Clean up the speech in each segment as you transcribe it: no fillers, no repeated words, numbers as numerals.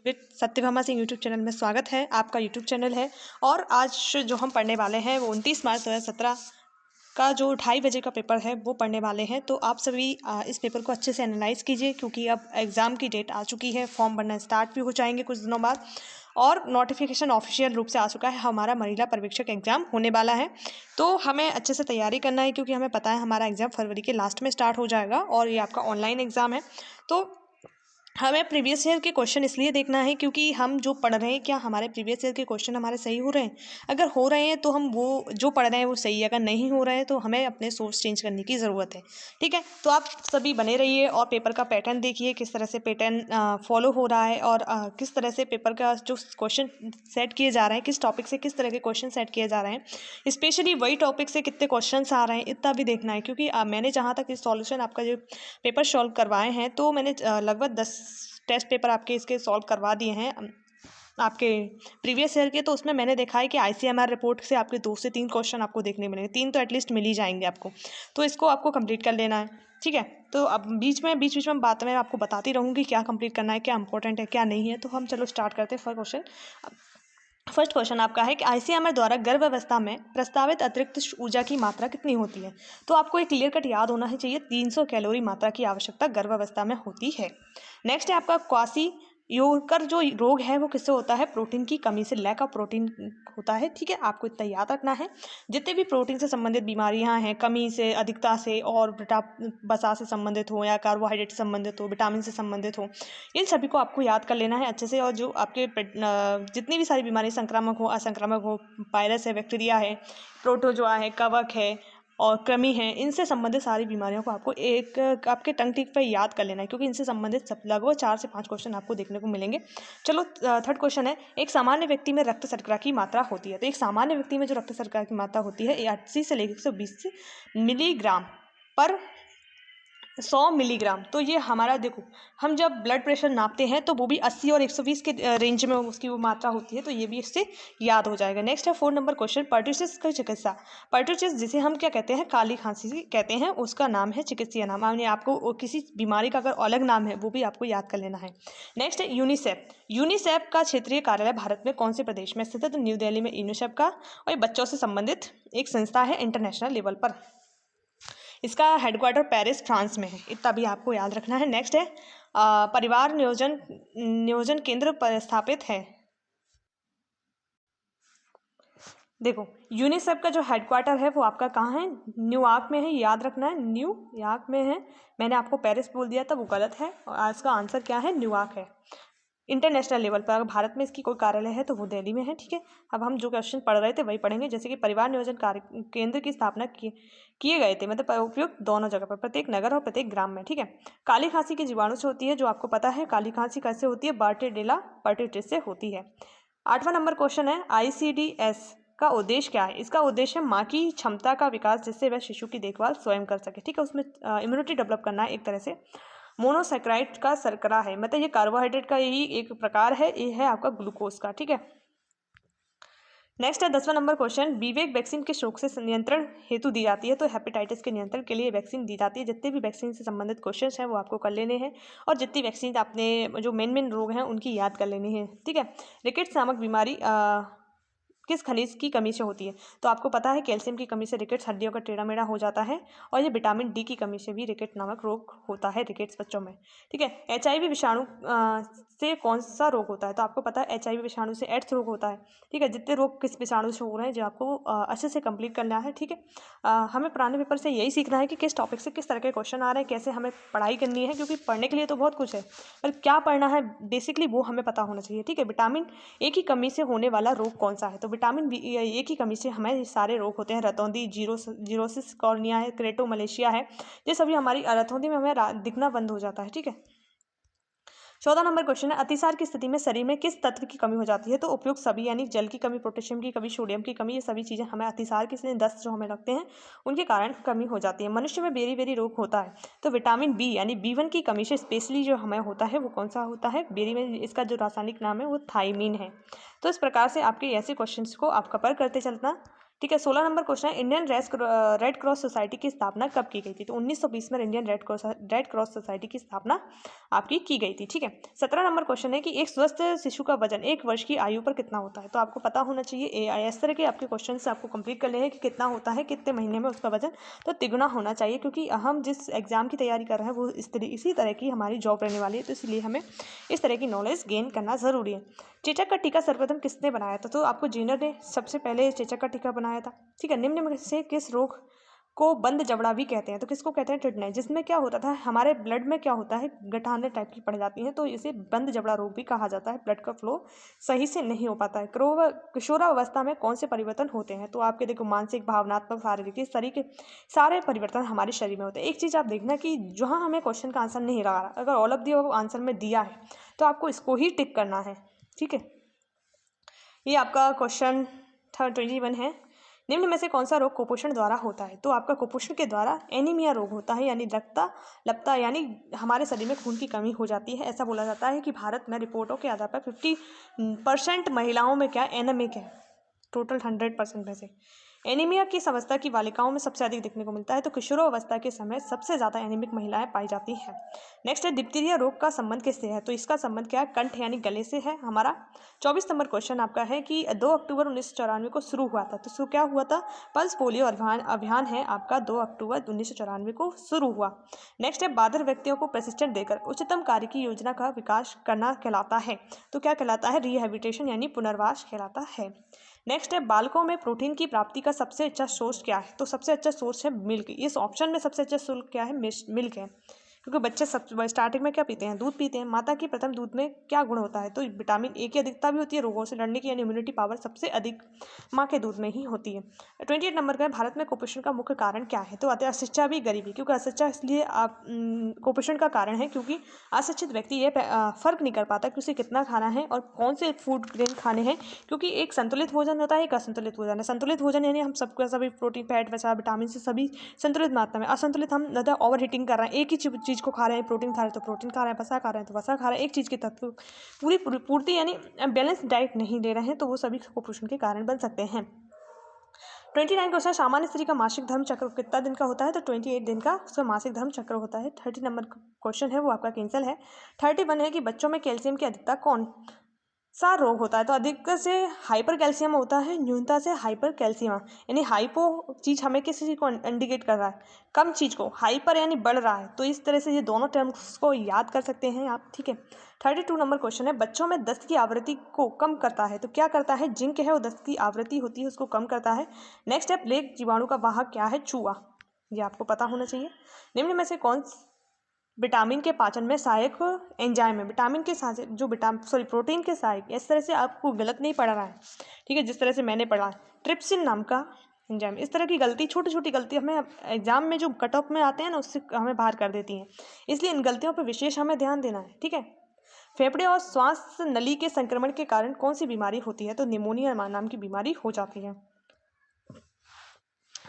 With Satyabhama Singh YouTube channel में स्वागत है। आपका यूट्यूब चैनल है और आज जो हम पढ़ने वाले हैं वो 29 मार्च 2017 का जो 2:30 बजे का पेपर है वो पढ़ने वाले हैं। तो आप सभी इस पेपर को अच्छे से एनालाइज कीजिए क्योंकि अब एग्ज़ाम की डेट आ चुकी है। फॉर्म भरना स्टार्ट भी हो जाएंगे कुछ दिनों बाद और नोटिफिकेशन ऑफिशियल रूप से आ चुका है। हमारा महिला पर्यवेक्षक एग्जाम होने वाला है, तो हमें अच्छे से तैयारी करना है क्योंकि हमें पता है हमारा एग्ज़ाम फरवरी के लास्ट में स्टार्ट हो जाएगा और ये आपका ऑनलाइन एग्ज़ाम है। तो हमें प्रीवियस ईयर के क्वेश्चन इसलिए देखना है क्योंकि हम जो पढ़ रहे हैं क्या हमारे प्रीवियस ईयर के क्वेश्चन हमारे सही हो रहे हैं। अगर हो रहे हैं तो हम वो जो पढ़ रहे हैं वो सही है, अगर नहीं हो रहे हैं तो हमें अपने सोर्स चेंज करने की ज़रूरत है। ठीक है, तो आप सभी बने रहिए और पेपर का पैटर्न देखिए किस तरह से पैटर्न फॉलो हो रहा है और किस तरह से पेपर का जो क्वेश्चन सेट किए जा रहे हैं, किस टॉपिक से किस तरह के क्वेश्चन सेट किए जा रहे हैं, स्पेशली वही टॉपिक से कितने क्वेश्चन आ रहे हैं इतना भी देखना है। क्योंकि मैंने जहाँ तक इस सॉल्यूशन आपका जो पेपर सॉल्व करवाए हैं तो मैंने लगभग 10 टेस्ट पेपर आपके इसके सॉल्व करवा दिए हैं आपके प्रीवियस ईयर के। तो उसमें मैंने देखा है कि ICMR रिपोर्ट से आपके 2 से 3 क्वेश्चन आपको देखने मिलेंगे, 3 तो एटलीस्ट मिल ही जाएंगे आपको। तो इसको आपको कंप्लीट कर लेना है। ठीक है, तो अब बीच में बात मैं आपको बताती रहूँगी क्या कंप्लीट करना है, क्या इंपॉर्टेंट है क्या नहीं है। तो हम चलो स्टार्ट करते हैं। फर्स्ट क्वेश्चन आपका है कि ICMR द्वारा गर्भ अवस्था में प्रस्तावित अतिरिक्त ऊर्जा की मात्रा कितनी होती है। तो आपको एक क्लियर कट याद होना ही चाहिए, 300 कैलोरी मात्रा की आवश्यकता गर्भ अवस्था में होती है। नेक्स्ट है आपका क्वासी योकर जो रोग है वो किससे होता है, प्रोटीन की कमी से, लैक ऑफ प्रोटीन होता है। ठीक है, आपको इतना याद रखना है। जितने भी प्रोटीन से संबंधित बीमारियां हैं, कमी से, अधिकता से और बसा से संबंधित हो या कार्बोहाइड्रेट से संबंधित हो, विटामिन से संबंधित हो, इन सभी को आपको याद कर लेना है अच्छे से। और जो आपके जितनी भी सारी बीमारी संक्रामक हो असंक्रामक हो, वायरस है, बैक्टीरिया है, प्रोटोजोआ है, कवक है और कृमि है, इनसे संबंधित सारी बीमारियों को आपको एक आपके टंग टिक पर याद कर लेना है क्योंकि इनसे संबंधित सब लगभग 4 से 5 क्वेश्चन आपको देखने को मिलेंगे। चलो थर्ड क्वेश्चन है, एक सामान्य व्यक्ति में रक्त शर्करा की मात्रा होती है। तो एक सामान्य व्यक्ति में जो रक्त शर्करा की मात्रा होती है 80 से लेकर 120 मिलीग्राम पर 100 मिलीग्राम। तो ये हमारा देखो, हम जब ब्लड प्रेशर नापते हैं तो वो भी 80 और 120 के रेंज में उसकी वो मात्रा होती है, तो ये भी इससे याद हो जाएगा। नेक्स्ट है 4 नंबर क्वेश्चन, पर्टुसिस की चिकित्सा। पर्टुसिस जिसे हम क्या कहते हैं, काली खांसी कहते हैं, उसका नाम है चिकित्सीय नाम। यानी आपको किसी बीमारी का अगर अलग नाम है वो भी आपको याद कर लेना है। नेक्स्ट है यूनिसेफ। यूनिसेफ का क्षेत्रीय कार्यालय भारत में कौन से प्रदेश में स्थित है। तो न्यू दिल्ली में यूनिसेफ का, और ये बच्चों से संबंधित एक संस्था है इंटरनेशनल लेवल पर। इसका हेडक्वार्टर पेरिस फ्रांस में है, इतना भी आपको याद रखना है। नेक्स्ट है परिवार नियोजन नियोजन केंद्र पर स्थापित है। देखो, यूनिसेफ का जो हेडक्वार्टर है वो आपका कहाँ है, न्यूयॉर्क में है, याद रखना है, न्यूयॉर्क में है। मैंने आपको पेरिस बोल दिया था, वो गलत है और इसका आंसर क्या है, न्यूयॉर्क है। इंटरनेशनल लेवल पर अगर भारत में इसकी कोई कार्यालय है तो वो दिल्ली में है। ठीक है, अब हम जो क्वेश्चन पढ़ रहे थे वही पढ़ेंगे। जैसे कि परिवार नियोजन कार्य केंद्र की स्थापना किए गए थे, मतलब उपयुक्त दोनों जगह पर, प्रत्येक नगर और प्रत्येक ग्राम में। ठीक है, काली खांसी के जीवाणु से होती है, जो आपको पता है। काली खांसी कैसे होती है, बार्टेडेला पर्टिटिस से होती है। 8वां नंबर क्वेश्चन है, ICDS का उद्देश्य क्या है। इसका उद्देश्य माँ की क्षमता का विकास जिससे वह शिशु की देखभाल स्वयं कर सके। ठीक है, उसमें इम्यूनिटी डेवलप करना है एक तरह से। मोनोसैकेराइड का शर्करा है, मतलब ये कार्बोहाइड्रेट का यही एक प्रकार है, ये है आपका ग्लूकोज का। ठीक है, नेक्स्ट है 10वां नंबर क्वेश्चन, विवेक वैक्सीन किस रोग से नियंत्रण हेतु दी जाती है। तो हेपेटाइटिस के नियंत्रण के लिए वैक्सीन दी जाती है। जितने भी वैक्सीन से संबंधित क्वेश्चन हैं वो आपको कर लेने हैं और जितनी वैक्सीन आपने जो मेन रोग हैं उनकी याद कर लेनी है। ठीक है, रिकेट्स नामक बीमारी किस खनिज की कमी से होती है। तो आपको पता है कैल्शियम की कमी से रिकेट्स हड्डियों का टेढ़ा मेढ़ा हो जाता है और ये विटामिन D की कमी से भी रिकेट नामक रोग होता है रिकेट्स बच्चों में। ठीक है, HIV विषाणु से कौन सा रोग होता है। तो आपको पता है HIV विषाणु से एड्स रोग होता है। ठीक है, जितने रोग किस विषाणु से हो रहे हैं जो आपको अच्छे से कंप्लीट करना है। ठीक है, हमें पुराने पेपर से यही सीखना है कि किस टॉपिक से किस तरह के क्वेश्चन आ रहे हैं, कैसे हमें पढ़ाई करनी है, क्योंकि पढ़ने के लिए तो बहुत कुछ है पर क्या पढ़ना है बेसिकली वो हमें पता होना चाहिए। ठीक है, विटामिन A की कमी से होने वाला रोग कौन सा है। तो विटामिन A की कमी से हमें सारे रोग होते हैं, रतौंधी, जीरोसिस कॉर्निया है, क्रेटोमलेशिया है, ये सभी हमारी रतौंधी में हमें दिखना बंद हो जाता है। ठीक है, 14 नंबर क्वेश्चन है, अतिसार की स्थिति में शरीर में किस तत्व की कमी हो जाती है। तो उपयुक्त सभी, यानी जल की कमी, पोटेशियम की कमी, सोडियम की कमी, ये सभी चीज़ें हमें अतिसार की स्थिति, दस्त जो हमें लगते हैं उनके कारण कमी हो जाती है। मनुष्य में बेरी रोग होता है तो विटामिन B यानी B1 की कमी से स्पेशली जो हमें होता है वो कौन सा होता है, बेरी में। इसका जो रासायनिक नाम है वो थायमीन है। तो इस प्रकार से आपके ऐसे क्वेश्चन को आप कवर करते चलना। ठीक है। 16 नंबर क्वेश्चन है, इंडियन रेड क्रॉस सोसाइटी की स्थापना कब की गई थी? तो 1920 में इंडियन रेड क्रॉस सोसाइटी की स्थापना आपकी की गई थी। ठीक है। 17 नंबर क्वेश्चन है कि एक स्वस्थ शिशु का वजन 1 वर्ष की आयु पर कितना होता है? तो आपको पता होना चाहिए। इस तरह के आपके क्वेश्चन से आपको कंप्लीट कर लें कि कितना होता है, कितने महीने में उसका वजन, तो तिगुना होना चाहिए, क्योंकि हम जिस एग्जाम की तैयारी कर रहे हैं वो इसी तरह की हमारी जॉब रहने वाली है, तो इसलिए हमें इस तरह की नॉलेज गेन करना ज़रूरी है। चेचक का टीका सर्वप्रथम किसने बनाया था? तो आपको जेनर ने सबसे पहले चेचक का टीका बनाया था। ठीक है। निम्न में से किस रोग को बंद जबड़ा भी कहते हैं? तो किसको कहते हैं? टिटनेस, जिसमें क्या होता था, हमारे ब्लड में क्या होता है, गठाने टाइप की पड़ जाती हैं, तो इसे बंद जबड़ा रोग भी कहा जाता है। ब्लड का फ्लो सही से नहीं हो पाता है। किशोरावस्था में कौन से परिवर्तन होते हैं? तो आपके देखो, मानसिक, भावनात्मक, शारीरिक, इस तरीके सारे परिवर्तन हमारे शरीर में होते हैं। एक चीज़ आप देखना कि जहाँ हमें क्वेश्चन का आंसर नहीं लगा रहा, अगर ऑल ऑफ दी आंसर में दिया है तो आपको इसको ही टिक करना है। ठीक है। ये आपका क्वेश्चन 21 है। निम्न में से कौन सा रोग कुपोषण द्वारा होता है? तो आपका कुपोषण के द्वारा एनीमिया रोग होता है, यानी लपता, यानी हमारे शरीर में खून की कमी हो जाती है। ऐसा बोला जाता है कि भारत में रिपोर्टों के आधार पर 50% महिलाओं में क्या एनीमिक है, टोटल 100% में से। एनीमिया की अवस्था की बालिकाओं में सबसे अधिक देखने को मिलता है, तो किशोरावस्था के समय सबसे ज़्यादा एनीमिक महिलाएं पाई जाती हैं। नेक्स्ट है, डिप्थीरिया रोग का संबंध किससे है? तो इसका संबंध क्या है? कंठ यानी गले से है हमारा। 24 नंबर क्वेश्चन आपका है कि 2 अक्टूबर 1994 को शुरू हुआ था, तो क्या हुआ था? पल्स पोलियो अभियान है आपका, 2 अक्टूबर 1994 को शुरू हुआ। नेक्स्ट है, बाधित व्यक्तियों को प्रशिक्षण देकर उच्चतम कार्य की योजना का विकास करना कहलाता है, तो क्या कहलाता है? रिहैबिलिटेशन यानी पुनर्वास कहलाता है। नेक्स्ट है, बालकों में प्रोटीन की प्राप्ति का सबसे अच्छा सोर्स क्या है? तो सबसे अच्छा सोर्स है मिल्क। इस ऑप्शन में सबसे अच्छा सोर्स क्या है? मिल्क है, क्योंकि बच्चे सब स्टार्टिंग में क्या पीते हैं? दूध पीते हैं। माता की प्रथम दूध में क्या गुण होता है? तो विटामिन ए की अधिकता भी होती है, रोगों से लड़ने की यानी इम्यूनिटी पावर सबसे अधिक माँ के दूध में ही होती है। 28 नंबर का, भारत में कुपोषण का मुख्य कारण क्या है? तो अशिक्षा भी गरीबी, क्योंकि अशिक्षा इसलिए आप कुपोषण का कारण है क्योंकि अशिक्षित व्यक्ति ये फर्क नहीं कर पाता कि उसे कितना खाना है और कौन से फूड ग्रेन खाने हैं, क्योंकि एक संतुलित भोजन होता है, एक असंतुलित भोजन है। संतुलित भोजन यानी हम सबका सभी प्रोटीन, फैट, वसा, विटामिन से सभी संतुलित मात्रा में। असंतुलित हम ज़्यादा ओवर हीटिंग कर रहे हैं, एक ही चीज़ को खा रहे हैं, प्रोटीन खा रहे हैं तो प्रोटीन खा रहे हैं, वसा खा रहे हैं तो वसा खा रहे हैं, एक चीज़ के तत्व पूर्ति यानी बैलेंस डाइट नहीं ले रहे हैं, तो वो सभी कुपोषण के कारण बन सकते हैं। 29 क्वेश्चन, सामान्य स्त्री का मासिक धर्म चक्र कितना दिन का होता है? तो 28 दिन का उसका मासिक धर्म चक्र होता है। 30 नंबर क्वेश्चन है वो आपका कैंसिल है। 31 है कि बच्चों में कैल्शियम की अधिकता कौन सा रोग होता है? तो अधिक से हाइपर कैल्शियम होता है, न्यूनता से हाइपर कैल्शियम, यानी हाइपो चीज़ हमें किस चीज़ को इंडिकेट कर रहा है? कम चीज़ को। हाइपर यानी बढ़ रहा है, तो इस तरह से ये दोनों टर्म्स को याद कर सकते हैं आप। ठीक है। 32 नंबर क्वेश्चन है, बच्चों में दस्त की आवृत्ति को कम करता है, तो क्या करता है? जिंक है वो दस्त की आवृत्ति होती है उसको कम करता है। नेक्स्ट है, प्लेग जीवाणु का वाहक क्या है? चूहा, ये आपको पता होना चाहिए। निम्न में से कौन विटामिन के पाचन में सहायक एंजाइम है? विटामिन के साथ जो प्रोटीन के सहायक, इस तरह से आपको गलत नहीं पढ़ रहा है, ठीक है, जिस तरह से मैंने पढ़ा। ट्रिप्सिन नाम का एंजाइम। इस तरह की गलती, छोटी छोटी गलती हमें एग्जाम में जो कट ऑफ में आते हैं ना, उससे हमें बाहर कर देती हैं, इसलिए इन गलतियों पर विशेष हमें ध्यान देना है। ठीक है। फेफड़े और श्वास नली के संक्रमण के कारण कौन सी बीमारी होती है? तो निमोनिया नाम की बीमारी हो जाती है।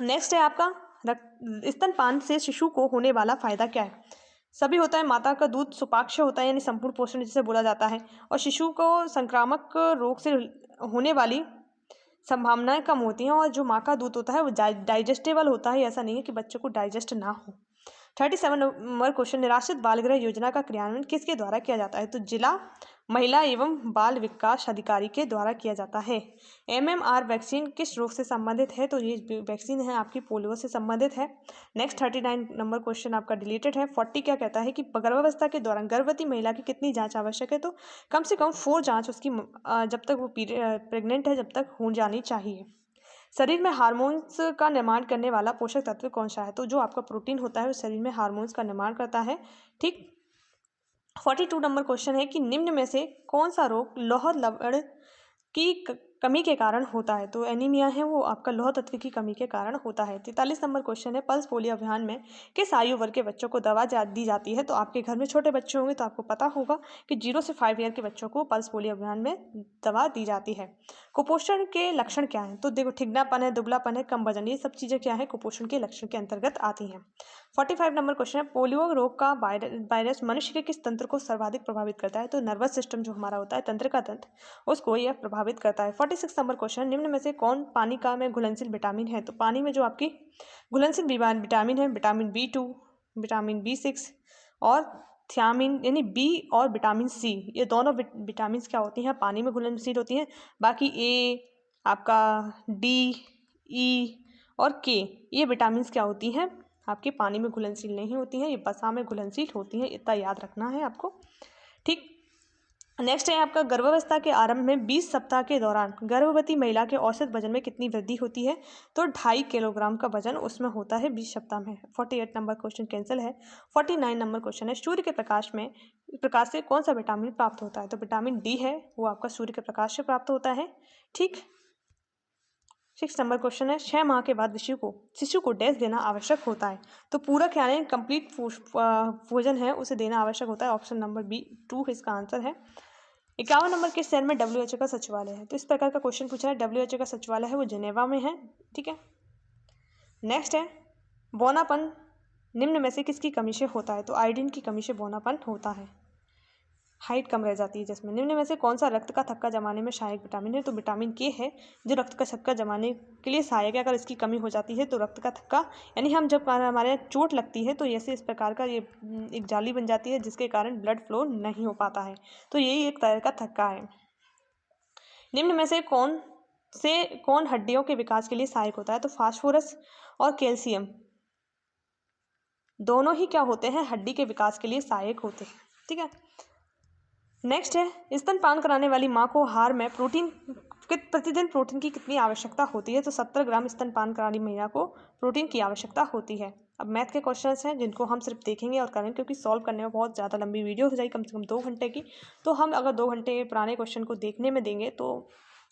नेक्स्ट है आपका, स्तनपान से शिशु को होने वाला फायदा क्या है? सभी होता है, माता का दूध सुपाच्य होता है यानी संपूर्ण पोषण जिसे बोला जाता है, और शिशु को संक्रामक रोग से होने वाली संभावनाएं कम होती हैं, और जो माँ का दूध होता है वो डाइजेस्टेबल होता है, ऐसा नहीं है कि बच्चे को डाइजेस्ट ना हो। 37 नंबर क्वेश्चन, निराश्रित बाल गृह योजना का क्रियान्वयन किसके द्वारा किया जाता है? तो जिला महिला एवं बाल विकास अधिकारी के द्वारा किया जाता है। MMR वैक्सीन किस रोग से संबंधित है? तो ये वैक्सीन है आपकी पोलियो से संबंधित है। नेक्स्ट 39 नंबर क्वेश्चन आपका डिलीटेड है। 40 क्या कहता है कि गर्भावस्था के दौरान गर्भवती महिला की कितनी जांच आवश्यक है? तो कम से कम 4 जांच उसकी जब तक वो प्रेग्नेंट है जब तक हो जानी चाहिए। शरीर में हार्मोन्स का निर्माण करने वाला पोषक तत्व कौन सा है? तो जो आपका प्रोटीन होता है वो शरीर में हार्मोन्स का निर्माण करता है। ठीक। 42 नंबर क्वेश्चन है कि निम्न में से कौन सा रोग लौह लवण की कमी के कारण होता है? तो एनीमिया है वो आपका लौह तत्व की कमी के कारण होता है। 43 नंबर क्वेश्चन है, पल्स पोलियो अभियान में किस आयु वर्ग के बच्चों को दवा दी जाती है? तो आपके घर में छोटे बच्चे होंगे तो आपको पता होगा कि 0 से 5 ईयर के बच्चों को पल्स पोलियो अभियान में दवा दी जाती है। कुपोषण के लक्षण क्या हैं? तो देखो, ठिगनापन है, दुबलापन है, कम वजन, ये सब चीज़ें क्या है? कुपोषण के लक्षण के अंतर्गत आती हैं। 45 नंबर क्वेश्चन है, पोलियो रोग का वायरस मनुष्य के किस तंत्र को सर्वाधिक प्रभावित करता है? तो नर्वस सिस्टम जो हमारा होता है, तंत्रिका तंत्र, उसको यह प्रभावित करता है। 46 नंबर क्वेश्चन, निम्न में से कौन पानी का में घुलनशील विटामिन है? तो पानी में जो आपकी घुलनशील विटामिन है, विटामिन B2, विटामिन B6 और थियामिन यानी बी और विटामिन सी, ये दोनों विटामिन क्या होती हैं? पानी में घुलनशील होती हैं। बाकी ए, आपका डी, ई और के, ये विटामिन क्या होती हैं? आपके पानी में घुलनशील नहीं होती हैं, ये वसा में घुलनशील होती हैं, इतना याद रखना है आपको। ठीक, नेक्स्ट है आपका गर्भावस्था के आरंभ में 20 सप्ताह के दौरान गर्भवती महिला के औसत वजन में कितनी वृद्धि होती है? तो 2.5 किलोग्राम का वजन उसमें होता है 20 सप्ताह में। 48 नंबर क्वेश्चन कैंसिल है। 49 नंबर क्वेश्चन है, सूर्य के प्रकाश से कौन सा विटामिन प्राप्त होता है? तो विटामिन डी है, वो आपका सूर्य के प्रकाश से प्राप्त होता है। ठीक, 6 नंबर क्वेश्चन है, 6 माह के बाद शिशु को डैश देना आवश्यक होता है? तो पूरक यानी कंप्लीट भोजन है उसे देना आवश्यक होता है। ऑप्शन नंबर बी 2 इसका आंसर है। 51 नंबर किस शहर में WHO का सचिवालय है? तो इस प्रकार का क्वेश्चन पूछा है। WHO का सचिवालय है वो जेनेवा में है। ठीक है, नेक्स्ट है, बौनापन निम्न में से किसकी कमी से होता है? तो आयोडीन की कमी से बौनापन होता है, हाइट कम रह जाती है जिसमें। निम्न में से कौन सा रक्त का थक्का जमाने में सहायक विटामिन है? तो विटामिन के है, जो रक्त का थक्का जमाने के लिए सहायक है। अगर इसकी कमी हो जाती है तो रक्त का थक्का यानी हम जब हमारे चोट लगती है तो ऐसे इस प्रकार का ये एक जाली बन जाती है जिसके कारण ब्लड फ्लो नहीं हो पाता है, तो यही एक तरह का थक्का है। निम्न में से कौन हड्डियों के विकास के लिए सहायक होता है? तो फास्फोरस और कैल्शियम दोनों ही क्या होते हैं? हड्डी के विकास के लिए सहायक होते हैं। ठीक है, नेक्स्ट है, स्तनपान कराने वाली माँ को आहार में प्रतिदिन प्रोटीन की कितनी आवश्यकता होती है? तो 70 ग्राम स्तनपान कराने वाली महिला को प्रोटीन की आवश्यकता होती है। अब मैथ के क्वेश्चंस हैं जिनको हम सिर्फ देखेंगे और करेंगे, क्योंकि सॉल्व करने में बहुत ज़्यादा लंबी वीडियो हो जाएगी, कम से कम 2 घंटे की। तो हम अगर 2 घंटे पुराने क्वेश्चन को देखने में देंगे तो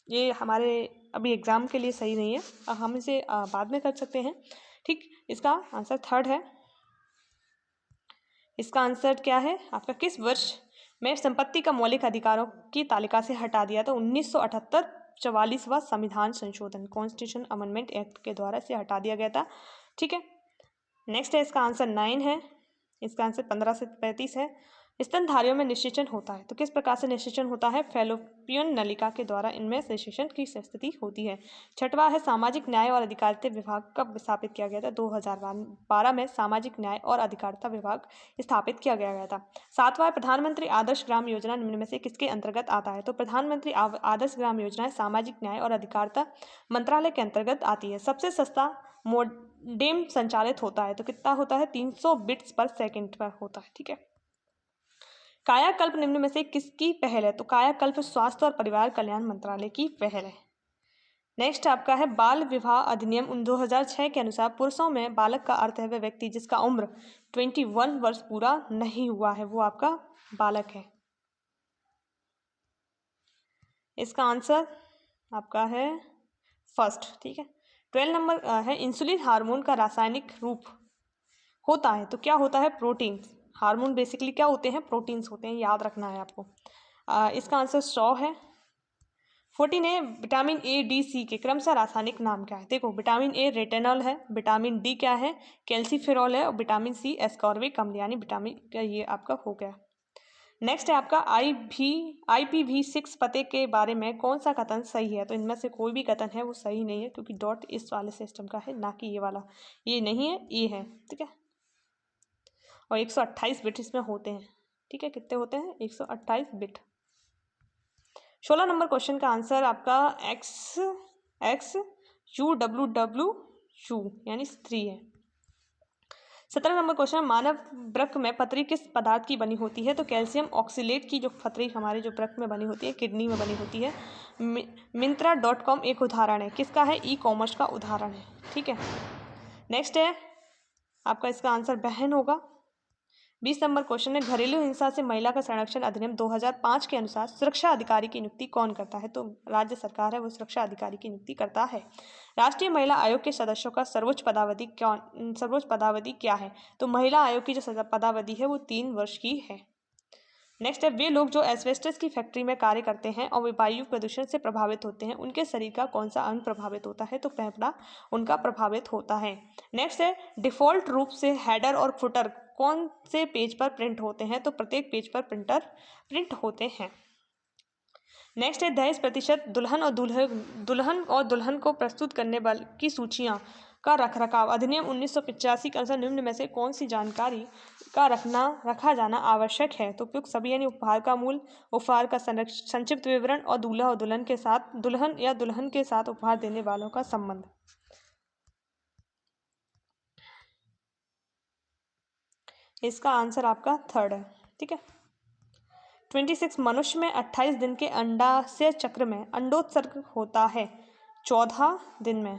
ये हमारे अभी एग्ज़ाम के लिए सही नहीं है, हम इसे बाद में कर सकते हैं। ठीक, इसका आंसर 3rd है। इसका आंसर क्या है आपका? किस वर्ष में संपत्ति का मौलिक अधिकारों की तालिका से हटा दिया? तो 1978 44वां संविधान संशोधन, कॉन्स्टिट्यूशन अमेंडमेंट एक्ट के द्वारा इसे हटा दिया गया था। ठीक है, नेक्स्ट है, इसका आंसर 9 है। इसका आंसर 15 से 35 है। स्तनधारियों में निषेचन होता है, तो किस प्रकार से निषेचन होता है? फैलोपियन नलिका के द्वारा इनमें निषेचन की स्थिति होती है। 6वां है, सामाजिक न्याय और अधिकारिता विभाग कब स्थापित किया गया था? 2012 में सामाजिक न्याय और अधिकारिता विभाग स्थापित किया गया था। 7वां है, प्रधानमंत्री आदर्श ग्राम योजना निम्न में से किसके अंतर्गत आता है? तो प्रधानमंत्री आदर्श ग्राम योजना सामाजिक न्याय और अधिकारिता मंत्रालय के अंतर्गत आती है। सबसे सस्ता मोडेम संचालित होता है, तो कितना होता है? 300 बिट्स पर सेकंड पर होता है। ठीक है, कायाकल्प निम्न में से किसकी पहल है? तो कायाकल्प स्वास्थ्य और परिवार कल्याण मंत्रालय की पहल है। नेक्स्ट आपका है, बाल विवाह अधिनियम 2006 के अनुसार पुरुषों में बालक का अर्थ है वह व्यक्ति जिसका उम्र 21 वर्ष पूरा नहीं हुआ है, वो आपका बालक है। इसका आंसर आपका है फर्स्ट। ठीक है, 12 नंबर है, इंसुलिन हार्मोन का रासायनिक रूप होता है, तो क्या होता है? प्रोटीन। हार्मोन बेसिकली क्या होते हैं? प्रोटीन्स होते हैं, याद रखना है आपको। इसका आंसर 100 है। 14 है, विटामिन ए डी सी के क्रमशः रासायनिक नाम क्या है? देखो, विटामिन ए रेटिनॉल है, विटामिन डी क्या है? कैल्सीफेरॉल है, और विटामिन सी एस्कॉर्बिक अम्ल यानी विटामिन का ये आपका हो गया। नेक्स्ट है आपका IPv6 पते के बारे में कौन सा कथन सही है? तो इनमें से कोई भी कथन है वो सही नहीं है, क्योंकि डॉट इस वाले सिस्टम का है, ना कि ये वाला। ये नहीं है, ये है। ठीक है, और 128 बिट इसमें होते हैं। ठीक है, कितने होते हैं? 128 बिट। 16 नंबर क्वेश्चन का आंसर आपका XUWW यानी स्त्री है। 17 नंबर क्वेश्चन, मानव वृक्क में पथरी किस पदार्थ की बनी होती है? तो कैल्शियम ऑक्सीलेट की जो पथरी हमारे जो वृक्क में बनी होती है, किडनी में बनी होती है। Myntra.com एक उदाहरण है, किसका है? ई-कॉमर्स का उदाहरण है। ठीक है, नेक्स्ट है आपका, इसका आंसर बहन होगा। 20 नंबर क्वेश्चन है, घरेलू हिंसा से महिला का संरक्षण अधिनियम 2005 के अनुसार सुरक्षा अधिकारी की नियुक्ति कौन करता है? तो राज्य सरकार है वो सुरक्षा अधिकारी की नियुक्ति करता है। राष्ट्रीय महिला आयोग के सदस्यों का सर्वोच्च पदावधि क्या है? तो महिला आयोग की जो पदावधि है वो 3 वर्ष की है। नेक्स्ट है, वे लोग जो एस्बेस्टस की फैक्ट्री में कार्य करते हैं और वे वायु प्रदूषण से प्रभावित होते हैं, उनके शरीर का कौन सा अंग प्रभावित होता है? तो फेफड़ा उनका प्रभावित होता है। नेक्स्ट है, डिफ़ॉल्ट रूप से हेडर और फुटर कौन से पेज पर प्रिंट होते हैं? तो प्रत्येक पेज पर प्रिंट होते हैं। नेक्स्ट है दहेज प्रतिशत, दुल्हन और दुल्हन को प्रस्तुत करने वाले की सूचियाँ का रखरखाव। अधिनियम 1985 के अनुसार निम्न में से कौन सी जानकारी का रखा जाना आवश्यक है? तो उपयुक्त सभी यानी उपहार का मूल्य, उपहार का संक्षिप्त विवरण और दूल्हा और दुल्हन या दुल्हन के साथ उपहार देने वालों का संबंध। इसका आंसर आपका थर्ड है। ठीक है। 26 मनुष्य में 28 दिन के अंडाशय चक्र में अंडोत्सर्ग होता है 14 दिन में।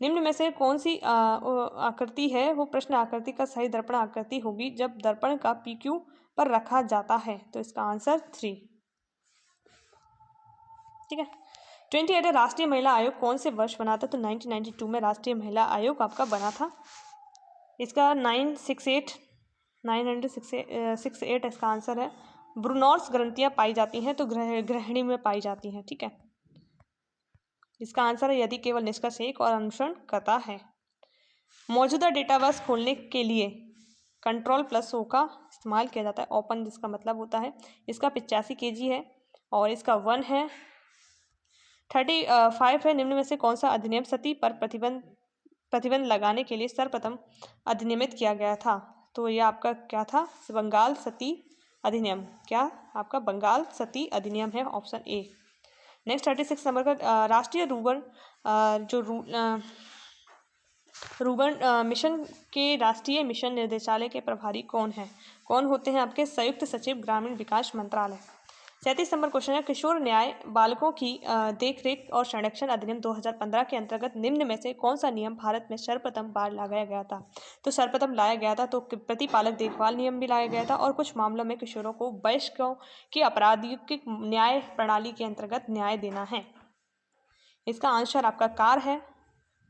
निम्न में से कौन सी आकृति है वो प्रश्न आकृति का सही दर्पण आकृति होगी जब दर्पण का PQ पर रखा जाता है? तो इसका आंसर 3। ठीक है। 28 राष्ट्रीय महिला आयोग कौन से वर्ष बना था? तो 1992 में राष्ट्रीय महिला आयोग आपका बना था। इसका 968 इसका आंसर है। ब्रूनर्स ग्रंथियां पाई जाती हैं तो गृहिणी में पाई जाती हैं। ठीक है। इसका आंसर है यदि केवल निष्कर्ष एक और अनुसरण करता है। मौजूदा डेटाबेस खोलने के लिए Ctrl+O का इस्तेमाल किया जाता है। ओपन जिसका मतलब होता है। इसका 85 kg है और इसका 1 है। 35 है। निम्न में से कौन सा अधिनियम सती पर प्रतिबंध लगाने के लिए सर्वप्रथम अधिनियमित किया गया था? तो ये आपका क्या था? बंगाल सती अधिनियम। क्या आपका बंगाल सती अधिनियम है, ऑप्शन ए। नेक्स्ट 36 नंबर का राष्ट्रीय रूर्बन मिशन के राष्ट्रीय मिशन निर्देशालय के प्रभारी कौन होते हैं आपके? संयुक्त सचिव ग्रामीण विकास मंत्रालय। 37 नंबर क्वेश्चन है किशोर न्याय बालकों की देखरेख और संरक्षण अधिनियम 2015 के अंतर्गत निम्न में से कौन सा नियम भारत में सर्वप्रथम बार लाया गया था? तो सर्वप्रथम लाया गया था तो प्रतिपालक देखभाल नियम भी लाया गया था और कुछ मामलों में किशोरों को वयस्कों की आपराधिक न्याय प्रणाली के अंतर्गत न्याय देना है। इसका आंसर आपका कार है।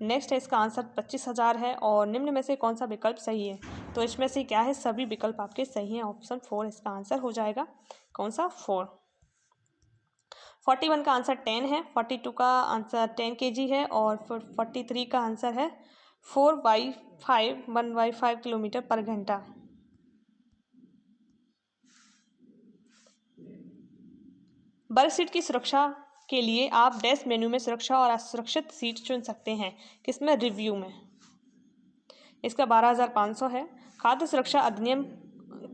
नेक्स्ट है इसका आंसर 25,000 है और निम्न में से कौन सा विकल्प सही है? तो इसमें से क्या है? सभी विकल्प आपके सही हैं, ऑप्शन 4 इसका आंसर हो जाएगा। कौन सा? 4। 41 का आंसर 10 है। 42 का आंसर 10 kg है और 43 का आंसर है 1/5 किलोमीटर पर घंटा। बर्थ सीट की सुरक्षा के लिए आप डैश मेन्यू में सुरक्षा और असुरक्षित सीट चुन सकते हैं। किसमें? रिव्यू में। इसका 12,500 है। खाद्य सुरक्षा अधिनियम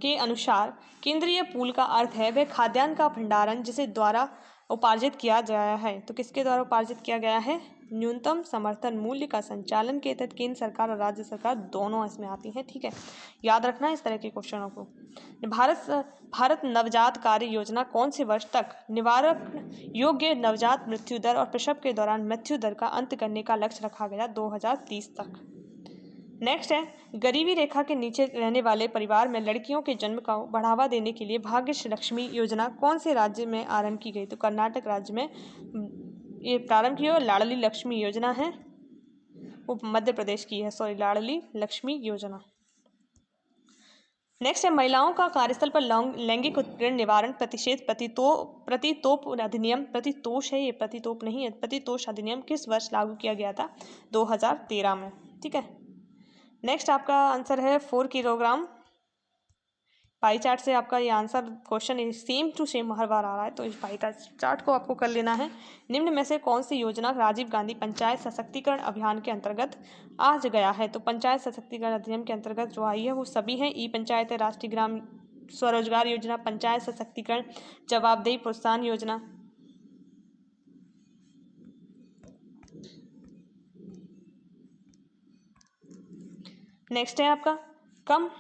के अनुसार केंद्रीय पूल का अर्थ है वह खाद्यान्न का भंडारण जिसे द्वारा उपार्जित किया गया है। तो किसके द्वारा उपार्जित किया गया है? न्यूनतम समर्थन मूल्य का संचालन के तहत केंद्र सरकार और राज्य सरकार दोनों इसमें आती हैं। ठीक है, याद रखना इस तरह के क्वेश्चनों को। भारत नवजात कार्य योजना कौन से वर्ष तक निवारक योग्य नवजात मृत्यु दर और प्रसव के दौरान मृत्यु दर का अंत करने का लक्ष्य रखा गया? 2030 तक। नेक्स्ट है गरीबी रेखा के नीचे रहने वाले परिवार में लड़कियों के जन्म को बढ़ावा देने के लिए भाग्य लक्ष्मी योजना कौन से राज्य में आरंभ की गई? तो कर्नाटक राज्य में ये प्रारंभ की और लाडली लक्ष्मी योजना है वो मध्य प्रदेश की है। लाडली लक्ष्मी योजना। नेक्स्ट है महिलाओं का कार्यस्थल पर लैंगिक उत्पीड़न निवारण प्रतिषेध प्रतितोप अधिनियम। प्रतितोष है ये, प्रतितोप नहीं है। प्रतितोष अधिनियम किस वर्ष लागू किया गया था? 2013 में। ठीक है। नेक्स्ट आपका आंसर है 4 किलोग्राम। पाई चार्ट से आपका ये answer question same to same हर बार आ रहा है तो इस पाई चार्ट को आपको कर लेना है। निम्न में से कौन सी योजना राजीव गांधी पंचायत सशक्तिकरण अभियान के अंतर्गत आ गया है? तो पंचायत सशक्तिकरण अधिनियम के अंतर्गत जो आई है वो सभी हैं। ई पंचायत है, राष्ट्रीय ग्राम स्वरोजगार योजना, पंचायत सशक्तिकरण, जवाबदेही प्रोत्साहन योजना। नेक्स्ट है आपका कम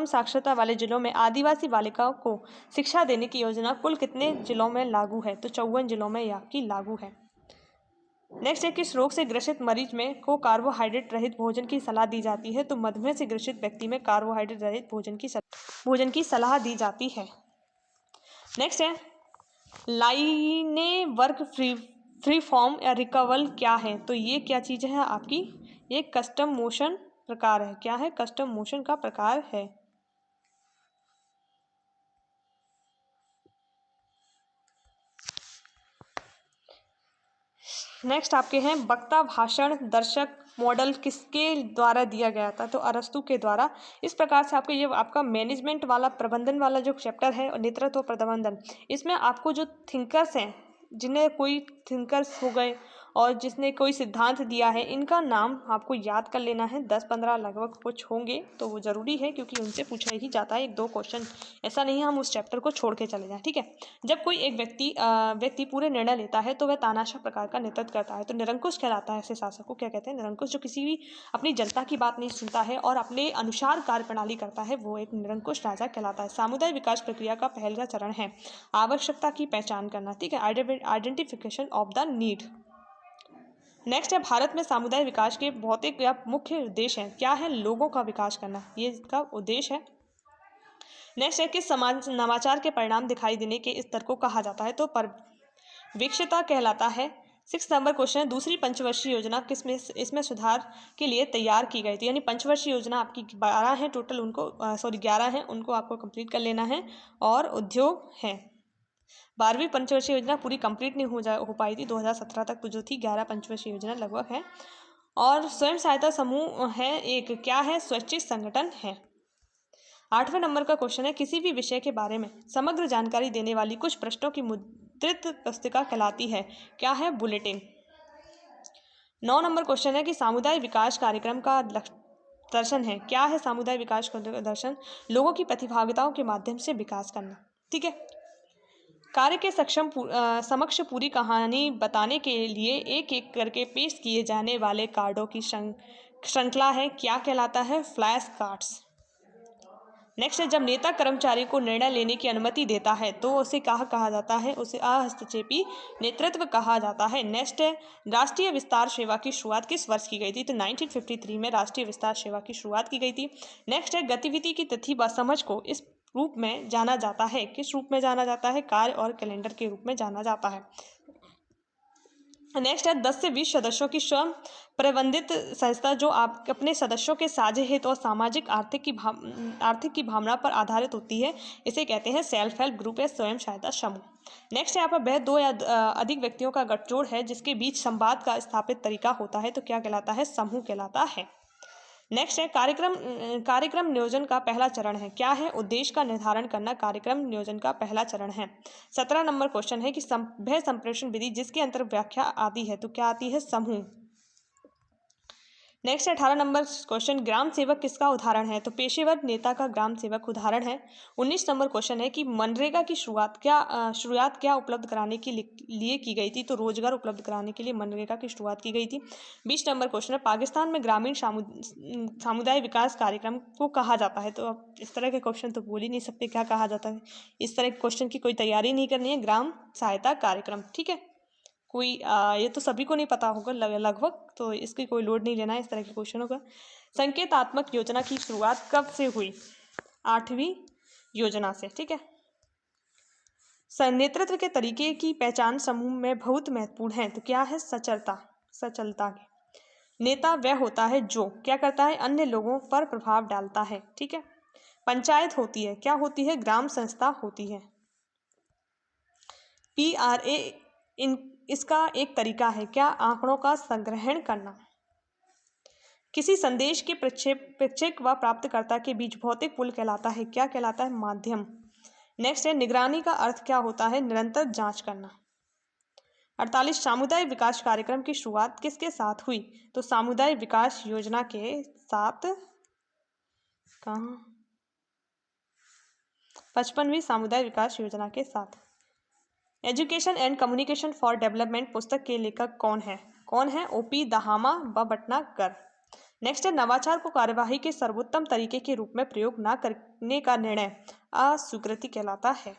साक्षरता वाले जिलों में आदिवासी बालिकाओं को शिक्षा देने की योजना कुल कितने जिलों में लागू है? तो 54 जिलों में यह आपकी लागू है। नेक्स्ट है किस रोग से ग्रसित मरीज में को कार्बोहाइड्रेट रहित भोजन की सलाह दी जाती है? तो मधुमेह से ग्रसित व्यक्ति में कार्बोहाइड्रेट रहित भोजन की सलाह दी जाती है। नेक्स्ट है लाइनेवर्क फ्री फॉर्म या रिकवल क्या है? तो ये क्या चीज़ है आपकी? ये कस्टम मोशन प्रकार है। क्या है? कस्टम मोशन का प्रकार है। नेक्स्ट आपके हैं वक्ता, भाषण, दर्शक, मॉडल किसके द्वारा दिया गया था? तो अरस्तु के द्वारा। इस प्रकार से आपको ये आपका मैनेजमेंट वाला, प्रबंधन वाला जो चैप्टर है, नेतृत्व और प्रबंधन, इसमें आपको जो थिंकर्स हैं, जिन्हें कोई थिंकर्स हो गए और जिसने कोई सिद्धांत दिया है, इनका नाम आपको याद कर लेना है। 10-15 लगभग कुछ होंगे, तो वो ज़रूरी है क्योंकि उनसे पूछा ही जाता है 1-2 क्वेश्चन। ऐसा नहीं है हम उस चैप्टर को छोड़ के चले जाएं, ठीक है। जब कोई एक व्यक्ति पूरे निर्णय लेता है तो वह तानाशाह प्रकार का नेतृत्व करता है, तो निरंकुश कहलाता है। ऐसे शासक को क्या कहते हैं? निरंकुश। जो किसी भी अपनी जनता की बात नहीं सुनता है और अपने अनुसार कार्यप्रणाली करता है, वो एक निरंकुश राजा कहलाता है। सामुदायिक विकास प्रक्रिया का पहला चरण है आवश्यकता की पहचान करना, ठीक है, identification of the need. Next है भारत में सामुदायिक विकास के भौतिक या मुख्य उद्देश्य हैं। क्या है? लोगों का विकास करना, ये इसका उद्देश्य है। नेक्स्ट है किस समाज नवाचार के परिणाम दिखाई देने के स्तर को कहा जाता है? तो पर्यवेक्षता कहलाता है। 6 नंबर क्वेश्चन है दूसरी पंचवर्षीय योजना किसमें इसमें सुधार के लिए तैयार की गई थी? यानी पंचवर्षीय योजना आपकी 12 है टोटल, उनको 11 है, उनको आपको कंप्लीट कर लेना है। और उद्योग है। 12वीं पंचवर्षीय योजना पूरी कंप्लीट नहीं हो पाई थी 2017 तक, तो जो थी 11 पंचवर्षीय योजना लगभग है। और स्वयं सहायता समूह है एक, क्या है? स्वैच्छिक संगठन है। 8वें नंबर का क्वेश्चन है किसी भी विषय के बारे में समग्र जानकारी देने वाली कुछ पृष्ठों की मुद्रित पुस्तिका कहलाती है? क्या है? बुलेटिन। 9 नंबर क्वेश्चन है कि सामुदायिक विकास कार्यक्रम का दर्शन है। क्या है सामुदायिक विकास का दर्शन? लोगों की प्रतिभागिताओं के माध्यम से विकास करना, ठीक है। कार्य के समक्ष पूरी कहानी बताने के लिए एक एक करके पेश किए जाने वाले कार्डों की श्रृंखला है, क्या कहलाता है? Flash cards. नेक्स्ट है जब नेता कर्मचारी को निर्णय लेने की अनुमति देता है तो उसे कहा जाता है? उसे अहस्तक्षेपी नेतृत्व कहा जाता है। नेक्स्ट है राष्ट्रीय विस्तार सेवा की शुरुआत किस वर्ष की गई थी? तो 1953 में राष्ट्रीय विस्तार सेवा की शुरुआत की गई थी। नेक्स्ट है गतिविधि की तिथि व समझ को इस रूप में जाना जाता है। किस रूप में जाना जाता है? कार्य और कैलेंडर के रूप में जाना जाता है। नेक्स्ट है 10 से 20 सदस्यों की स्वयं प्रबंधित संस्था जो आप अपने सदस्यों के साझे हित और सामाजिक आर्थिक की भावना पर आधारित होती है, इसे कहते हैं सेल्फ हेल्प ग्रुप या स्वयं सहायता समूह। नेक्स्ट है यहाँ पर वह 2 या अधिक व्यक्तियों का गठजोड़ है जिसके बीच संवाद का स्थापित तरीका होता है, तो क्या कहलाता है? समूह कहलाता है। नेक्स्ट है कार्यक्रम नियोजन का पहला चरण है। क्या है? उद्देश्य का निर्धारण करना कार्यक्रम नियोजन का पहला चरण है। 17 नंबर क्वेश्चन है कि भय संप्रेषण विधि जिसके अंतर व्याख्या आती है, तो क्या आती है? समूह। नेक्स्ट 18 नंबर क्वेश्चन ग्राम सेवक किसका उदाहरण है? तो पेशेवर नेता का ग्राम सेवक उदाहरण है। 19 नंबर क्वेश्चन है कि मनरेगा की शुरुआत क्या उपलब्ध कराने के लिए की गई थी? तो रोजगार उपलब्ध कराने के लिए मनरेगा की शुरुआत की गई थी। 20 नंबर क्वेश्चन है पाकिस्तान में ग्रामीण समुदाय विकास कार्यक्रम को कहा जाता है? तो अब इस तरह के क्वेश्चन तो बोल ही नहीं सकते क्या कहा जाता है। इस तरह के क्वेश्चन की कोई तैयारी नहीं करनी है। ग्राम सहायता कार्यक्रम, ठीक है। कोई ये तो सभी को नहीं पता होगा लगभग, तो इसकी कोई लोड नहीं लेना है इस तरह के क्वेश्चनों का। संकेतात्मक योजना की शुरुआत कब से हुई? 8वीं योजना से, ठीक है। नेतृत्व के तरीके की पहचान समूह में बहुत महत्वपूर्ण है, तो क्या है? सचलता के। नेता वह होता है जो क्या करता है? अन्य लोगों पर प्रभाव डालता है, ठीक है। पंचायत होती है, क्या होती है? ग्राम संस्था होती है। PRA इसका एक तरीका है, क्या? आंकड़ों का संग्रहण करना। किसी संदेश के प्रेषक व प्राप्तकर्ता के बीच भौतिक पुल कहलाता है, क्या कहलाता है? माध्यम। नेक्स्ट है निगरानी का अर्थ क्या होता है? निरंतर जांच करना। 48 सामुदायिक विकास कार्यक्रम की शुरुआत किसके साथ हुई? तो सामुदायिक विकास योजना के साथ। कहाँ? 55वीं सामुदायिक विकास योजना के साथ। Education and communication for development पुस्तक के लेखक कौन है? OP दहामा व भटनागर। नेक्स्ट है नवाचार को कार्यवाही के सर्वोत्तम तरीके के रूप में प्रयोग न करने का निर्णय अस्वीकृति कहलाता है।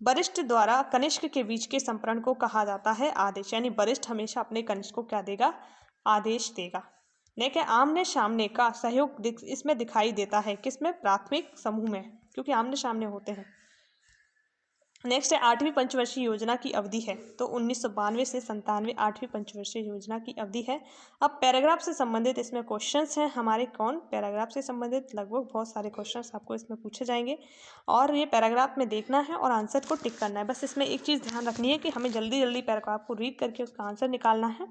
वरिष्ठ द्वारा कनिष्ठ के बीच के संप्रण को कहा जाता है आदेश, यानी वरिष्ठ हमेशा अपने कनिष्ठ को क्या देगा? आदेश देगा। नेक्स्ट है आमने सामने का सहयोग इसमें दिखाई देता है, किसमें? प्राथमिक समूह में, क्योंकि आमने सामने होते हैं। नेक्स्ट है 8वीं पंचवर्षीय योजना की अवधि है, तो 1992 से 97 8वीं पंचवर्षीय योजना की अवधि है। अब पैराग्राफ से संबंधित इसमें क्वेश्चंस हैं हमारे, कौन पैराग्राफ से संबंधित लगभग बहुत सारे क्वेश्चंस आपको इसमें पूछे जाएंगे और ये पैराग्राफ में देखना है और आंसर को टिक करना है। बस इसमें एक चीज़ ध्यान रखनी है कि हमें जल्दी जल्दी पैराग्राफ को रीड करके उसका आंसर निकालना है।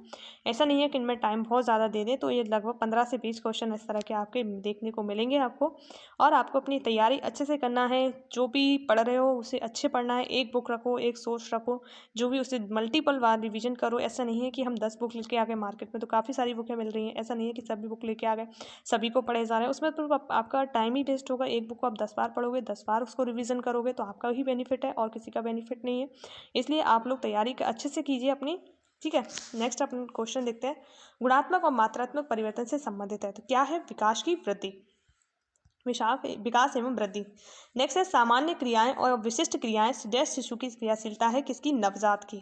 ऐसा नहीं है कि इनमें टाइम बहुत ज़्यादा दे दें, तो ये लगभग 15 से 20 क्वेश्चन इस तरह के आपके देखने को मिलेंगे आपको, और आपको अपनी तैयारी अच्छे से करना है। जो भी पढ़ रहे हो उसे अच्छे पढ़ना है, एक बुक रखो, एक सोर्स रखो, जो भी उसे मल्टीपल बार रिवीजन करो। ऐसा नहीं है कि हम 10 बुक लेके आ गए, मार्केट में तो काफ़ी सारी बुकें मिल रही हैं, ऐसा नहीं है कि सभी बुक लेके आ गए सभी को पढ़े जा रहे हैं, उसमें तो आपका टाइम ही वेस्ट होगा। एक बुक को आप 10 बार पढ़ोगे, 10 बार उसको रिवीजन करोगे तो आपका ही बेनिफिट है और किसी का बेनिफिट नहीं है। इसलिए आप लोग तैयारी अच्छे से कीजिए अपनी, ठीक है। नेक्स्ट अपन क्वेश्चन देखते हैं, गुणात्मक और मात्रात्मक परिवर्तन से संबंधित है, तो क्या है? विकास की वृद्धि, विकास एवं वृद्धि। नेक्स्ट है सामान्य क्रियाएं और विशिष्ट क्रियाएं डैश शिशु की क्रियाशीलता है, किसकी? नवजात की।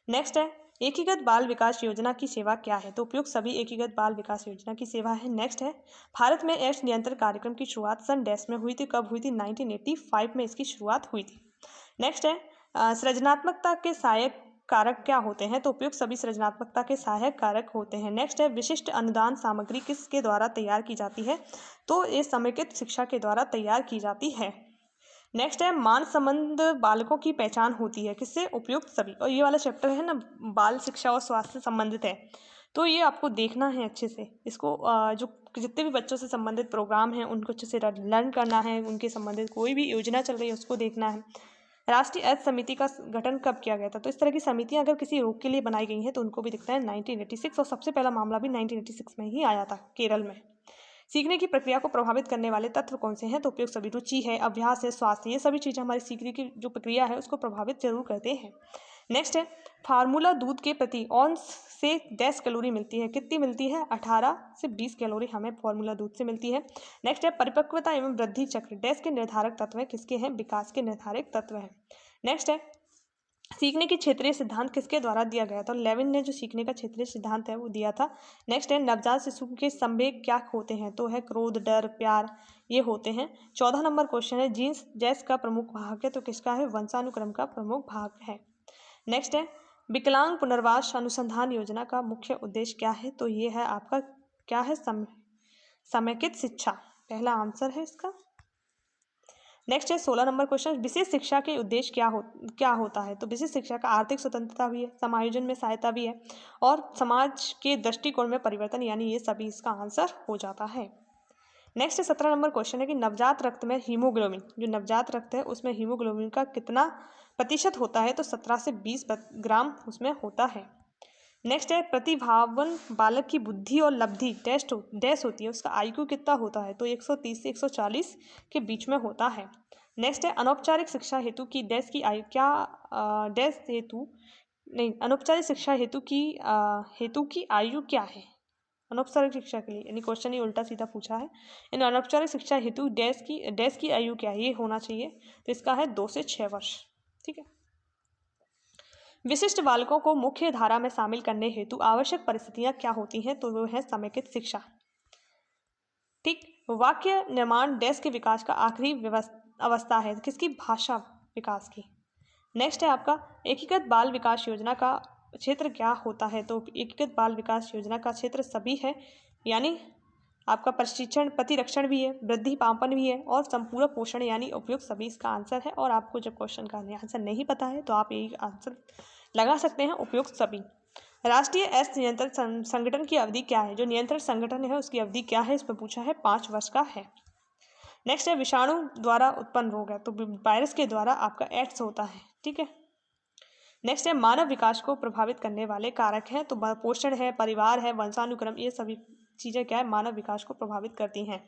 नेक्स्ट है एकीकृत बाल विकास योजना की सेवा क्या है, तो उपयुक्त सभी एकीकृत बाल विकास योजना की सेवा है। नेक्स्ट है भारत में एड्स नियंत्रण कार्यक्रम की शुरुआत सन डैश में हुई थी, कब हुई थी? 1985 में इसकी शुरुआत हुई थी। नेक्स्ट है सृजनात्मकता के सहायक कारक क्या होते हैं, तो उपयुक्त सभी सृजनात्मकता के सहायक कारक होते हैं। नेक्स्ट है विशिष्ट अनुदान सामग्री किसके द्वारा तैयार की जाती है, तो ये समेकित शिक्षा के द्वारा तैयार की जाती है। नेक्स्ट है मान संबंध बालकों की पहचान होती है, किससे? उपयुक्त सभी। और ये वाला चैप्टर है ना, बाल शिक्षा और स्वास्थ्य से संबंधित है, तो ये आपको देखना है अच्छे से। इसको जो जितने भी बच्चों से संबंधित प्रोग्राम हैं उनको अच्छे से लर्न करना है, उनके संबंधित कोई भी योजना चल रही है उसको देखना है। राष्ट्रीय एड्स समिति का गठन कब किया गया था, तो इस तरह की समितियां अगर किसी रोग के लिए बनाई गई हैं तो उनको भी दिखता है 1986, और सबसे पहला मामला भी 1986 में ही आया था केरल में। सीखने की प्रक्रिया को प्रभावित करने वाले तत्व कौन से हैं, तो उपयुक्त सभी। रुचि है, अभ्यास है, स्वास्थ्य, ये सभी चीज़ें हमारी सीखने की जो प्रक्रिया है उसको प्रभावित जरूर करते हैं। नेक्स्ट है फार्मूला दूध के प्रति औंस से 10 कैलोरी मिलती है, कितनी मिलती है? 18 से 20 कैलोरी हमें फार्मूला दूध से मिलती है। नेक्स्ट है परिपक्वता एवं वृद्धि चक्र डैश के निर्धारक तत्व है, किसके हैं? विकास के निर्धारक तत्व है। नेक्स्ट है सीखने की क्षेत्रीय सिद्धांत किसके द्वारा दिया गया था? लेविन ने जो सीखने का क्षेत्रीय सिद्धांत है वो दिया था। नेक्स्ट है नवजात शिशु के संवेग क्या होते हैं, तो है क्रोध, डर, प्यार, ये होते हैं। 14 नंबर क्वेश्चन है जीन्स जैस का प्रमुख भाग है, तो किसका है? वंशानुक्रम का प्रमुख भाग है। नेक्स्ट है विकलांग पुनर्वास अनुसंधान योजना का मुख्य उद्देश्य क्या है, तो ये है आपका क्या है? समेकित शिक्षा, पहला आंसर है इसका। नेक्स्ट है 16 नंबर क्वेश्चन, विशेष शिक्षा के उद्देश्य क्या होता है, तो विशेष शिक्षा का आर्थिक स्वतंत्रता भी है, समायोजन में सहायता भी है और समाज के दृष्टिकोण में परिवर्तन, यानी ये सभी इसका आंसर हो जाता है। नेक्स्ट 17 नंबर क्वेश्चन है कि नवजात रक्त में हीमोग्लोबिन, जो नवजात रक्त है उसमें हीमोग्लोबिन का कितना प्रतिशत होता है, तो 17 से 20 ग्राम उसमें होता है। नेक्स्ट है प्रतिभावन बालक की बुद्धि और लब्धि डैश होती है, उसका IQ कितना होता है, तो 130 से 140 के बीच में होता है। नेक्स्ट है अनौपचारिक शिक्षा हेतु की डैश की आयु क्या? डैश हेतु नहीं, अनौपचारिक शिक्षा हेतु की आयु क्या है? अनौपचारिक शिक्षा के लिए, यानी क्वेश्चन ही उल्टा सीधा पूछा है। इन अनौपचारिक शिक्षा हेतु डैश की आयु क्या है, ये होना चाहिए, तो इसका है 2 से 6 वर्ष, ठीक है। विशिष्ट बालकों को मुख्य धारा में शामिल करने हेतु आवश्यक परिस्थितियां क्या होती हैं, तो वो है समेकित शिक्षा, ठीक। वाक्य निर्माण डैश के विकास का आखिरी अवस्था है, किसकी? भाषा विकास की। नेक्स्ट है आपका एकीकृत बाल विकास योजना का क्षेत्र क्या होता है, तो एकीकृत बाल विकास योजना का क्षेत्र सभी है, यानी आपका प्रशिक्षण, प्रतिरक्षण भी है, वृद्धि पापन भी है और संपूरक पोषण, यानी उपयुक्त सभी इसका आंसर है। और आपको जब क्वेश्चन का आंसर नहीं पता है तो आप यही आंसर लगा सकते हैं, उपयुक्त सभी। राष्ट्रीय एड्स नियंत्रण संगठन की अवधि क्या है, जो नियंत्रण संगठन है उसकी अवधि क्या है, इसमें पूछा है 5 वर्ष का है। नेक्स्ट है विषाणु द्वारा उत्पन्न रोग है, तो वायरस के द्वारा आपका एड्स होता है, ठीक है। नेक्स्ट है मानव विकास को प्रभावित करने वाले कारक हैं, तो पोषण है, परिवार है, वंशानुक्रम, ये सभी चीज़ें क्या है? मानव विकास को प्रभावित करती हैं।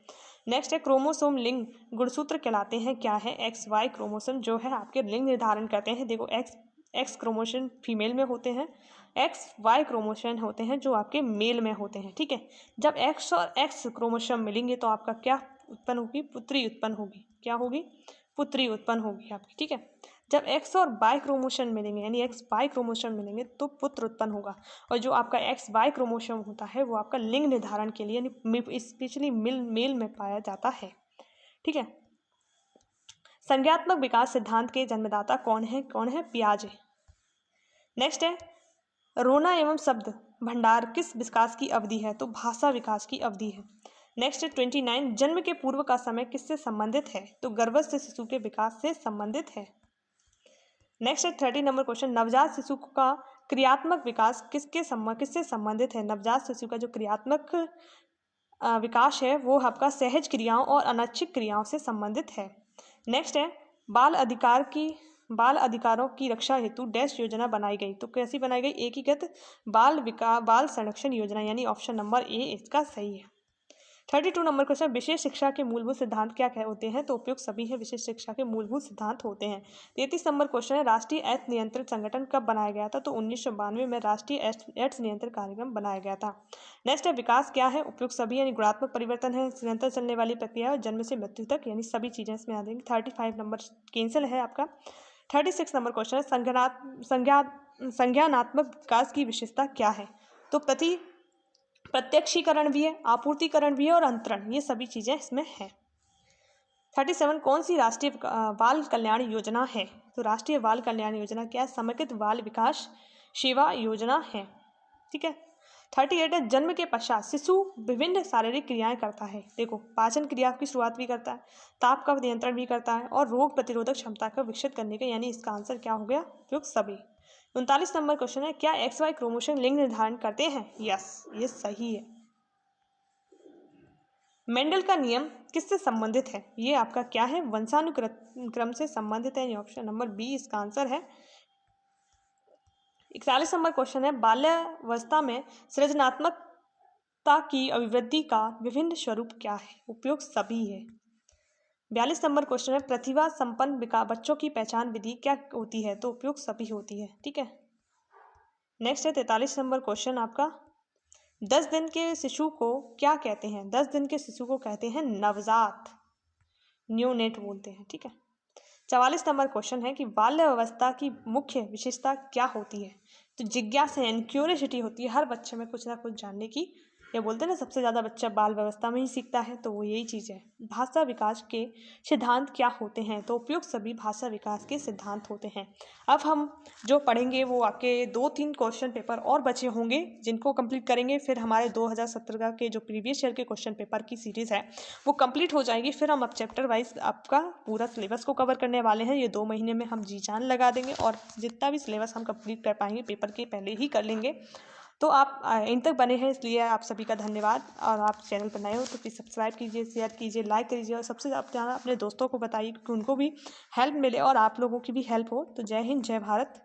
नेक्स्ट है क्रोमोसोम लिंग गुणसूत्र कहलाते हैं, क्या है? XY क्रोमोसोम जो है आपके लिंग निर्धारण करते हैं। देखो एक्स क्रोमोसोम फीमेल में होते हैं, XY क्रोमोसोम होते हैं जो आपके मेल में होते हैं, ठीक है। जब X और X क्रोमोसोम मिलेंगे तो आपका क्या उत्पन्न होगी? पुत्री उत्पन्न होगी। क्या होगी? पुत्री उत्पन्न होगी आपकी, ठीक है। जब X और Y क्रोमोसोम मिलेंगे, यानी XY क्रोमोसोम मिलेंगे तो पुत्र उत्पन्न होगा। और जो आपका XY क्रोमोसोम होता है वो आपका लिंग निर्धारण के लिए, यानी स्पेशली मेल में पाया जाता है, ठीक है। संज्ञात्मक विकास सिद्धांत के जन्मदाता कौन है? पियाजे। नेक्स्ट है रोना एवं शब्द भंडार किस विकास की अवधि है? तो भाषा विकास की अवधि है। नेक्स्ट है 29 जन्म के पूर्व का समय किससे संबंधित है? तो गर्भस्थ शिशु के विकास से संबंधित है। नेक्स्ट है 30 नंबर क्वेश्चन नवजात शिशु का क्रियात्मक विकास किससे संबंधित है? नवजात शिशु का जो क्रियात्मक विकास है वो आपका सहज क्रियाओं और अनैच्छिक क्रियाओं से संबंधित है। नेक्स्ट है बाल अधिकारों की रक्षा हेतु डैश योजना बनाई गई। तो कैसी बनाई गई? एकीकृत बाल संरक्षण योजना, यानी ऑप्शन नंबर ए इसका सही है। 32 नंबर क्वेश्चन विशेष शिक्षा के मूलभूत सिद्धांत क्या होते हैं? तो उपयुक्त सभी है विशेष शिक्षा के मूलभूत सिद्धांत होते हैं। 33 नंबर क्वेश्चन है राष्ट्रीय एड्स नियंत्रण संगठन कब बनाया गया था? तो 1992 में राष्ट्रीय एड्स नियंत्रण कार्यक्रम बनाया गया था। नेक्स्ट है विकास क्या है? उपयुक्त सभी, यानी गुणात्मक परिवर्तन है, निरंतर चलने वाली प्रक्रिया और जन्म से मृत्यु तक, यानी सभी चीजें इसमें आ जाएंगी। 35 नंबर कैंसिल है आपका। 36 नंबर क्वेश्चन है संज्ञानात्मक विकास की विशेषता क्या है? तो प्रत्यक्षीकरण भी है, आपूर्तिकरण भी है और अंतरण, ये सभी चीजें इसमें है। 37 कौन सी राष्ट्रीय बाल कल्याण योजना है? तो राष्ट्रीय बाल कल्याण योजना क्या है? समेकित बाल विकास सेवा योजना है। ठीक है। 38 है जन्म के पश्चात शिशु विभिन्न शारीरिक क्रियाएं करता है। देखो पाचन क्रिया की शुरुआत भी करता है, ताप का नियंत्रण भी करता है और रोग प्रतिरोधक क्षमता को विकसित करने का, यानी इसका आंसर क्या हो गया? उपयुक्त सभी। 39 नंबर क्वेश्चन है क्या XY क्रोमोसोम लिंग निर्धारण करते हैं? यस, ये सही है। मेंडल का नियम किससे संबंधित है? ये आपका क्या है? वंशानुक्रम से संबंधित है, ऑप्शन नंबर बी इसका आंसर है। 41 नंबर क्वेश्चन है बाल्यावस्था में सृजनात्मकता की अभिवृद्धि का विभिन्न स्वरूप क्या है? उपयुक्त सभी है। 42 नंबर क्वेश्चन है प्रतिभा संपन्न बच्चों की पहचान विधि क्या होती है? तो उपयुक्त सभी होती है। ठीक है। नेक्स्ट है 43 नंबर क्वेश्चन आपका 10 दिन के शिशु को क्या कहते हैं? 10 दिन के शिशु को कहते हैं नवजात, न्यूनेट बोलते हैं। ठीक है। 44 नंबर क्वेश्चन है कि बाल्य अवस्था की मुख्य विशेषता क्या होती है? तो जिज्ञासा एंड क्यूरियोसिटी होती है, हर बच्चे में कुछ ना कुछ जानने की, या बोलते हैं ना सबसे ज़्यादा बच्चा बाल व्यवस्था में ही सीखता है, तो वो यही चीज़ है। भाषा विकास के सिद्धांत क्या होते हैं? तो उपयुक्त सभी भाषा विकास के सिद्धांत होते हैं। अब हम जो पढ़ेंगे वो आपके 2-3 क्वेश्चन पेपर और बचे होंगे जिनको कंप्लीट करेंगे, फिर हमारे 2017 के जो प्रीवियस ईयर के क्वेश्चन पेपर की सीरीज़ है वो कंप्लीट हो जाएगी। फिर हम अब चैप्टर वाइज आपका पूरा सिलेबस को कवर करने वाले हैं। ये 2 महीने में हम जी जान लगा देंगे और जितना भी सिलेबस हम कंप्लीट कर पाएंगे पेपर के पहले ही कर लेंगे। तो आप इन तक बने हैं, इसलिए आप सभी का धन्यवाद। और आप चैनल पर नए हो तो प्लीज़ सब्सक्राइब कीजिए, शेयर कीजिए, लाइक कीजिए और सबसे ज़्यादा अपने दोस्तों को बताइए क्योंकि उनको भी हेल्प मिले और आप लोगों की भी हेल्प हो। तो जय हिंद, जय भारत।